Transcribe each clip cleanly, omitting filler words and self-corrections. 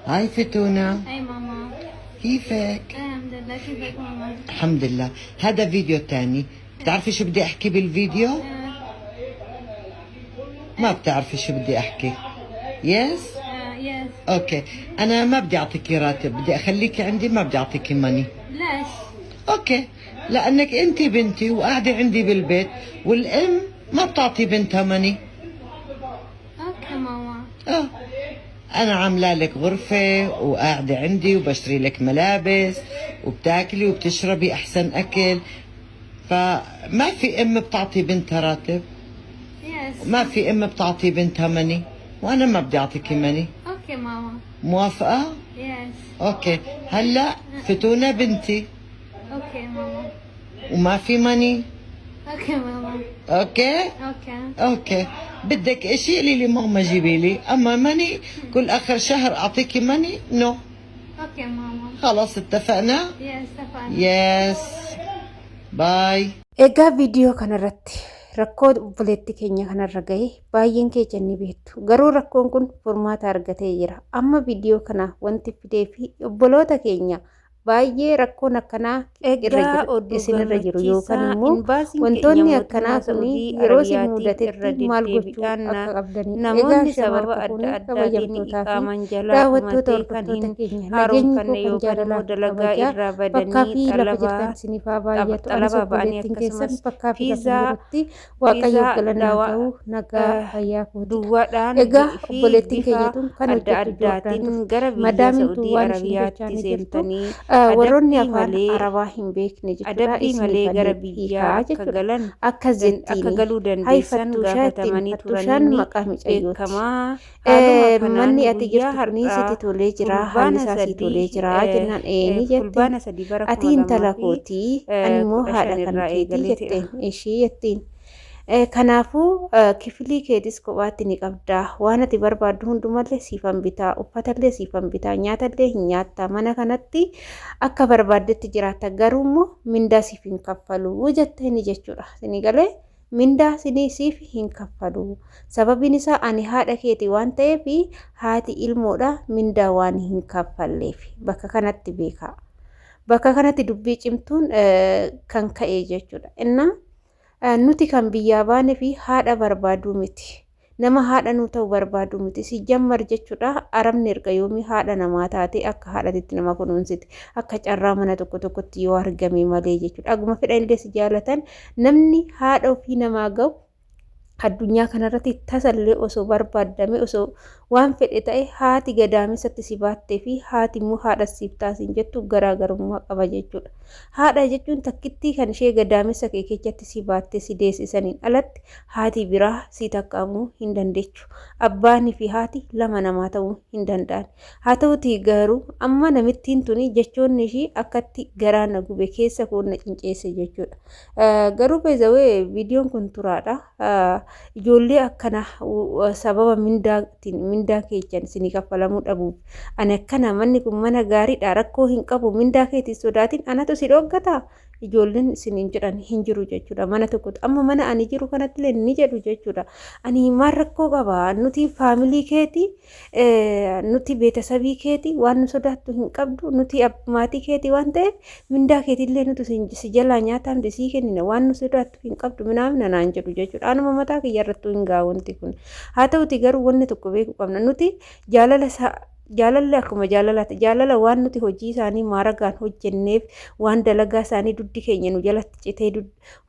هاي فتونة. أي ماما. كيفك؟ الحمد لله. كيفك ماما؟ الحمد لله. هذا فيديو تاني. بتعرفي شو بدي احكي بالفيديو؟ ما بتعرفي شو بدي احكي؟ يس؟ يس. اوكي. انا ما بدي اعطيكي راتب، بدي اخليكي عندي، ما بدي اعطيكي ماني. ليش؟ اوكي. لانك انت بنتي وقاعده عندي بالبيت، والام ما بتعطي بنتها ماني. اوكي ماما. انا عامله لك غرفه وقاعده عندي وبشتري لك ملابس وبتاكلي وبتشربي احسن اكل، فما في ام بتعطي بنتها راتب. يس. ما في ام بتعطي بنتها مني، وانا ما بدي اعطيكي مني. اوكي ماما. موافقه؟ يس. اوكي. هلا فتونة بنتي اوكي ماما. وما في مني. اوكي ماما. اوكي. اوكي. بدك اشي قولي لي ماما جيبي لي، اما مني كل اخر شهر اعطيكي مني نو. اوكي ماما. خلاص اتفقنا. يس اتفقنا. يس. باي. Egaa viidiyoo kanarratti rakkoo obboleettii keenya kanarra gahe baay'een keenya ni beektu. Garuu rakkoon kun furmaata argatee jira. Amma viidiyoo kana wanti fidee fi obboloota keenya baay'ee rakkoon akkanaa isinirra jiru yookaan immoo wantoonni akkanaa kun yeroo isin mudatetti maal gochuu akka qabdanidha. Namoonni sababa adda addaatiin iqaaman jalaa daawwattoota hordoftoota keenya nageenyi koo kan jaalalaa kabajaa bakkaa fi lafa jirtan sinifaa baay'atu anis obboleettiin keessan bakkaa fi lafa jirutti waaqayyoof galanaa ta'uu nagaa fayyaa kooti. Egaa obboleettiin keenya tun kan hojjettu Joordaan madaamintu waan isheen jechaa ni jirtu. warroonni afaan arabaa hin beekne jechuudha. Malee gara biyyaa akka galan akka galuu dandeessan gaafatamanii turan maqaa micayyooti. Manni ati jirtu ni sitti tolee jira, haalli isaa si tolee jira jennaan ni jette. Ati intala kootii ani immoo haadha kan keetii jetteen ishii jettiin. Kanaafuu kifilii keetis kophaatti ni qabda. Waan ati barbaaddu hundumallee siifan bitaa, uffatallee siifan bitaa, nyaatallee hin nyaatta. Mana kanatti akka barbaaddetti jiraatta. Garuu immoo mindaa siif hin kaffalu jettee ni jechuudha. Sini galee mindaa siif hin kaffalu. Sababiin isaa ani haadha keeti waan ta'eef haati ilmoodha mindaa waan hin kaffalleef. Bakka kanatti beekaa. Bakka kanatti dubbii cimtuun kan ka'e jechuudha. Nuti kan biyyaa baane fi haadha barbaaduu miti. Nama haadha nu ta'u barbaaduu miti. Si jammar jechuudha. Arabni erga yoomii haadha namaa taate akka haadhatitti nama kunuunsiti. Akka carraa mana tokkotti yoo argame malee jechuudha. Aguma fedha illee si jaalatan namni haadha ofii namaa ga'u addunyaa kanarratti tasallee osoo barbaadame osoo waan fedhe ta'e haati gadaamesatti si baattee fi haati immoo haadha siif taasiin jettu garaagarummaa qaba jechuudha. Haadha jechuun takkittii kan ishee gadaamessa kee keessatti si baattee si deessisaniin alatti haati biraa si takkaamuu hin dandeechu. Abbaanii fi haati lama namaa ta'uu hin danda'an. Haa ta'utii garuu amma namittiin tuni jechoonni ishii akkatti garaa na gube keessa koo na cinceesse jechuudha. Garuu beezawee viidiyoon kun turaadha. Ijoollee akkana sababa mindaa keechan isinii kaffalamuu dhabuuf ani akkana manni kun mana gaariidha rakkoo hin qabu mindaa keetii sodaatiin anatu si dhoggata. Ijoolleen isiniin jedhan hin jiru jechuudha. Mana tokkotti amma mana ani jiru kanatti illee ni jedhu jechuudha. Ani maal rakkoo qaba nuti faamilii keeti nuti beetasabii keeti waan nu sodaattu hin qabdu nuti maatii keeti waan ta'eef mindaa keetillee nuti si jalaa nyaataan sii kennina waan nu sodaattu hin qabdu minaamina naan jedhu jechuudha. Anuma mataa kiyyarrattuu hin gaa wanti kun. Haa ta'uti garuu wanni tokko beekuu qabna nuti jaalalli akkuma jaalalaati. Jaalala waan nuti hojii isaanii maaragaan hojjenneef waan dalagaa isaanii duddi keenya nu jalatti citee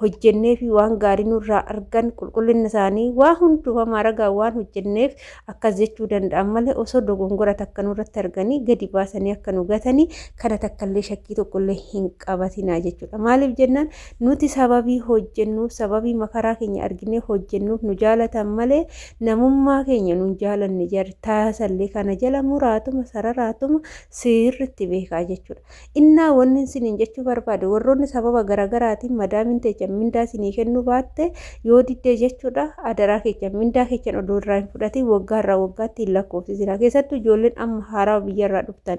hojjenneef waan gaarii nurraa argan qulqullina isaanii waan hundumaa maaragaan waan hojjenneef akkas jechuu danda'an malee osoo dogongora takka nurratti arganii gadi baasanii akka nu gatanii kana takkallee shakkii tokkollee hin qabatinaa jechuudha. Maaliif jennaan nuti sababii hojjennuuf sababii makaraa keenya arginee hojjennuuf nu jaalatan malee namummaa keenya nu jaalanne taasallee kana jala muraatuma sararaatuma sirriitti beekaa jechuudha. Innaa wanni isiniin jechuu barbaade warroonni sababa garaagaraatiin madaamin teecha keechan mindaa isinii kennu baatte yoo diddee jechuudha adaraa keechan mindaa keechan odoo irraa hin fudhatin waggaa irraa waggaatti hin lakkoofsisina keessattuu ijoolleen amma haaraa biyya irraa dhuftan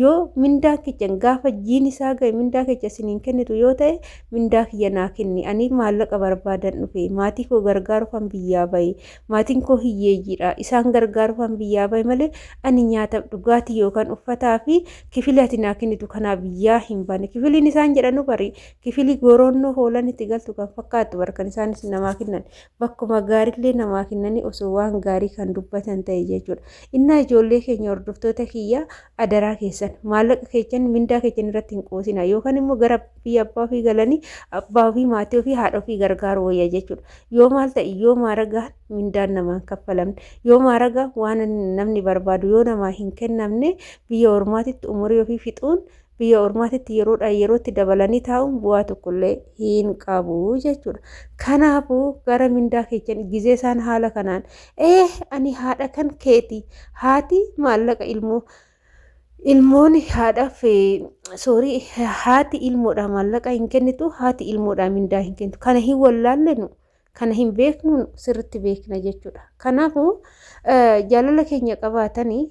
yoo mindaa keechan gaafa jiin isaa ga'e mindaa keecha isiniin kennitu yoo ta'e mindaa kiyya naa kenni ani maallaqa barbaadan dhufe maatii koo gargaaruufan biyyaa bahe maatiin koo hiyyeeyyiidha isaan gargaaruufan biyyaa bahe malee ani nyaata dhugaatii yookaan uffataa fi kifili ati naa kennitu kanaa biyyaa hin baane kifiliin isaan jedhanu bari kifili goroonnoo hoolan itti galtu kan fakkaattu barkan isaanis namaa kennan bakkuma gaariillee namaa kennanii osoo waan gaarii kan dubbatan ta'e jechuudha innaa ijoollee keenya hordoftoota kiyya adaraa keessan maallaqa keechan mindaa keechan irratti hin qoosina yookaan immoo gara biyya abbaa ofii galanii abbaa ofii maatii ofii haadha ofii gargaaru wayya jechuudha yoo maal ta'e yoo maaragaan mindaan namaan kaffalamne yoo maaragaa waan namni barbaadu yoo namaa hin kennamne biyya ormaatitti umurii ofii fixuun biyya ormaatitti yeroodhaan yerootti dabalanii taa'uun bu'aa tokkollee hin qabu jechuudha. Kanaafuu gara mindaa keechan gizee isaan haala kanaan ani haadha kan keeti haati maallaqa ilmoon haadhaaf haati ilmoodha maallaqa hin kennitu haati ilmoodha mindaa hin kennitu kana hin wallaallenu kana hin beeknu sirritti beekna jechuudha. Kanaafuu jaalala keenya qabaatanii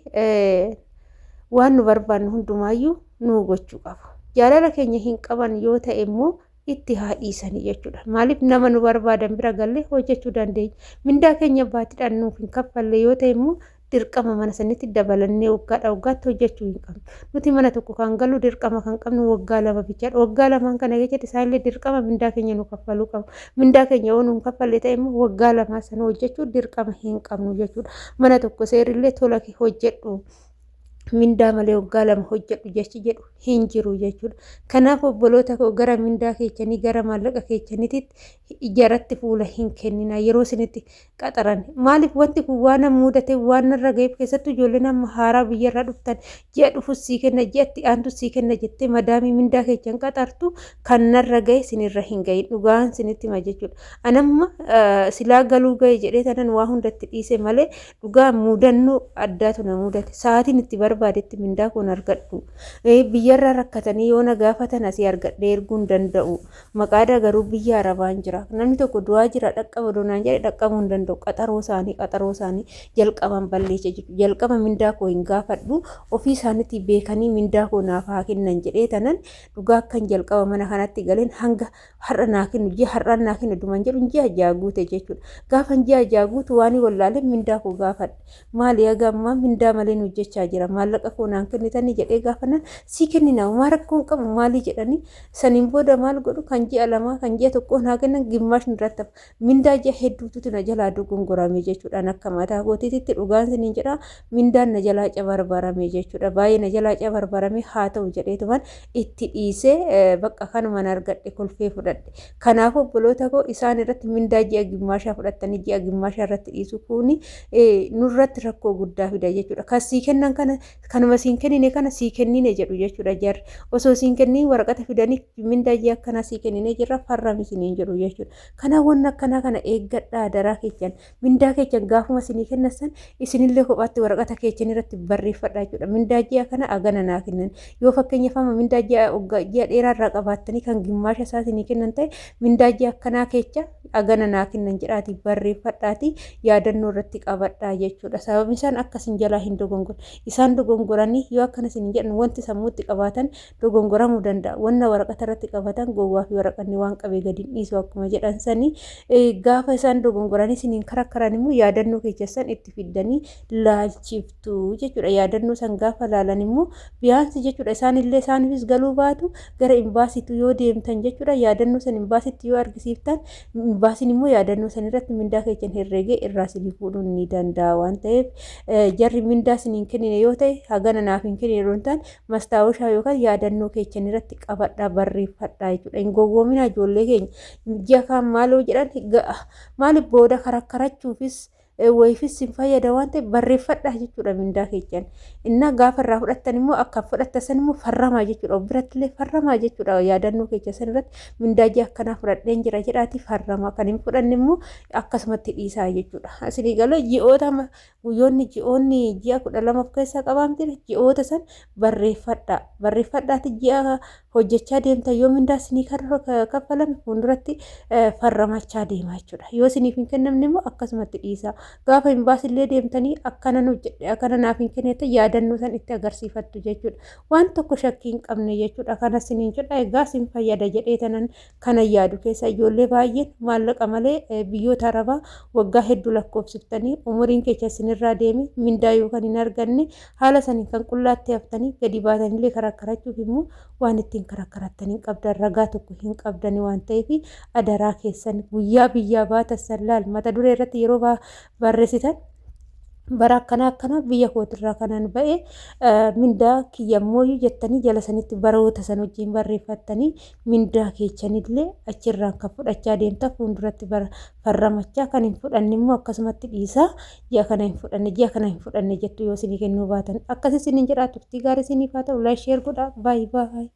waan nu barbaannu hundumaayyuu nu gochuu qabu. Jaalala keenya hin qaban yoo ta'e immoo itti haa dhiisanii jechuudha. Maaliif nama nu barbaadan bira gallee hojjechuu dandeenya. Mindaa keenya baatiidhaan nuuf hin kaffalle yoo ta'e immoo dirqama mana sanitti dabalannee waggaadhaa waggaatti hojjechuu hin qabnu. Nuti mana tokko kan galu dirqama kan qabnu waggaa lama bichaadha. Waggaa lamaan kana keessatti isaanillee dirqama mindaa keenya nu kaffaluu qabu. Mindaa keenya yoo nu hin kaffalle ta'e immoo waggaa lamaa sana hojjechuu dirqama hin qabnu jechuudha. Mana tokko seerillee tola hojjedhu mindaa malee waggaa lama hojjedhu jechi jedhu hin jiru jechuudha. Kanaaf obboloota koo gara mindaa keechanii gara maallaqa keechaniitti ijaratti fuula hin kennina yeroo isinitti qaxaran. Maaliif wanti kun waan mudate waan irra ga'eef keessattuu ijoolleen amma haaraa biyyarraa dhuftan ji'a dhufus sii kenna ji'atti aantu sii kenna jettee madaamii mindaa keechan qaxartu kan narra ga'e sinirra hin ga'in dhugaan sinitti hima jechuudha. Anamma silaa galuu ga'e jedhee tanan waa hundatti dhiise malee dhugaa mudannoo addaatu na mudate sa'aatiin itti barbaadetti mindaa kun argadhu biyyarraa rakkatanii yoo na gaafatan asii argadhee erguu hin danda'u maqaadha garuu biyya arabaan jira namni tokko du'aa jira dhaqqaba doonaan jedhe dhaqqabuu hin danda'u qaxaroo isaanii jalqaban balleessa jechuudha jalqaba mindaa koo hin gaafadhu ofii isaaniitti beekanii mindaa koo naaf haa kennan jedhee tanan dhugaa akkan jalqaba mana kanatti galeen hanga har'a naa kennu ji'a har'aan naa kennu duman jedhu ji'a jaaguute jechuudha gaafan ji'a jaaguutu waan wallaalee mindaa koo gaafadhe maali agammaa mindaa malee hojjechaa jira maallaqa koo naan kennitanii jedhee gaafanan sii kennina maa rakkoon qabu maali jedhanii saniin booda maal godhu kan ji'a lamaa kan ji'a tokko naa kennan gimmaash irratti mindaa ji'a hedduutu na jalaa dogongorame jechuudhaan akka mataa gootiitti dhugaan siniin jedha mindaan na jalaa cabarbarame jechuudha baay'ee na jalaa cabarbarame haa ta'u jedheetuman itti dhiisee bakka kanuman argadhe kolfee fudhadhe kanaaf obboloota koo isaan irratti mindaa ji'a gimmaashaa fudhattanii ji'a gimmaashaa irratti dhiisu kuni nurratti rakkoo guddaa fida jechuudha kan sii kennan kana kanuma siin kennine kana sii kennine jedhu jechuudha jarri osoo siin kennin waraqata fidanii mindaa ji'a akkanaa sii kennine jirra farrami siniin jedhu jechuudha kana wanna akkanaa kana eeggadhaa daraa keechan mindaa keechan gaafuma sinii kennasan isinillee kophaatti waraqata keechan irratti barreeffadhaa jechuudha mindaa ji'a kana agana naa kennan yoo fakkeenyaaf amma mindaa ji'a dheeraa irraa qabaattanii kan gimmaasha isaa sinii kennan ta'e mindaa ji'a akkanaa keecha agana naa kennan jedhaati barreeffadhaati yaadannoo irratti qabadhaa jechuudha sababni isaan akkasin jalaa hin dogongoran isaan dogongoranii yoo akkana sin jedhan wanti sammuutti qabaatan dogongoramuu danda'a wanna waraqata irratti qabatan gowwaa fi waraqanni waan qabee gadi dhiisu akkuma jedhan sanii gaafa isaan dogongoranii siniin karakkaran immoo yaadannoo keessan itti fiddanii laalchiftu jechuudha yaadannoo san gaafa laalan immoo biyaansi jechuudha isaanillee isaaniifis galuu baatu gara imbaasiitu yoo deemtan jechuudha yaadannoo san imbaasiitti yoo argisiiftan imbaasiin immoo yaadannoo san irratti mindaa keechan herreegee irraa sinii fuudhuun ni danda'a waan ta'eef jarri mindaa siniin kennine yoo ta'e hagana naaf hin kennine yeroo ta'an mastaawushaa yookaan yaadannoo keechan irratti qabadhaa barreeffadhaa jechuudha hin gowwoomina ijoollee keenya ji'a kaan maaloo jedhan maaliif booda karakkarachuufis wayiifis hin fayyada waan ta'eef barreeffadhaa jechuudha mindaa keessan. Innaa gaafa irraa fudhattan immoo akka fudhatta san immoo farramaa jechuudha. Of birattillee farramaa jechuudha. Yaadannoo keessa san irratti mindaa ji'a akkanaa fudhadheen jira jedhaati farramaa. Kan hin fudhanne immoo akkasumatti dhiisaa jechuudha. Asii galee guyyoonni ji'oonni ji'a 12 of keessaa qabaamte ji'oota san barreeffadhaa. Barreeffadhaati ji'a hojjechaa deemta yoo mindaa isinii kaffalame fuulduratti farramachaa deema jechuudha. Yoo isiniif hin kennamne immoo akkasumatti dhiisaa. Gaafa hin baasillee deemtanii akkana naaf hin kenneeta yaadannoo san itti agarsiifattu jechuudha. Waan tokko shakkii hin qabne jechuudha. Kana isiniin jedha egaa isin fayyada jedhee tanan kana yaadu keessa ijoollee baay'een maallaqa malee biyyoota arabaa waggaa hedduu lakkoofsiftanii umuriin keessa isinirraa deeme mindaa yookaan hin arganne haala saniin kan qullaatti haftanii gadi baatanillee karakkarachuuf immoo waan ittiin karakkarattanii qabdan ragaa tokko hin qabdani waan ta'eef adaraa keessan guyyaa biyyaa baatan sallaal mata duree irratti yeroo barreessitan bara akkana biyya kootirraa kanaan ba'e mindaa kiyyammoo jettanii jala sanitti baroota san wajjin barreeffattanii mindaa keessanillee achirraan kan fudhachaa deemta fuulduratti farramachaa kan hin fudhanne immoo akkasumatti dhiisaa ji'a kana hin fudhanne jettu yoo isinii kennuu baatan akkasii isiniin jedhaa turtii gaarii isiniif haa ta'u laayik sheer godhaa baay'ee.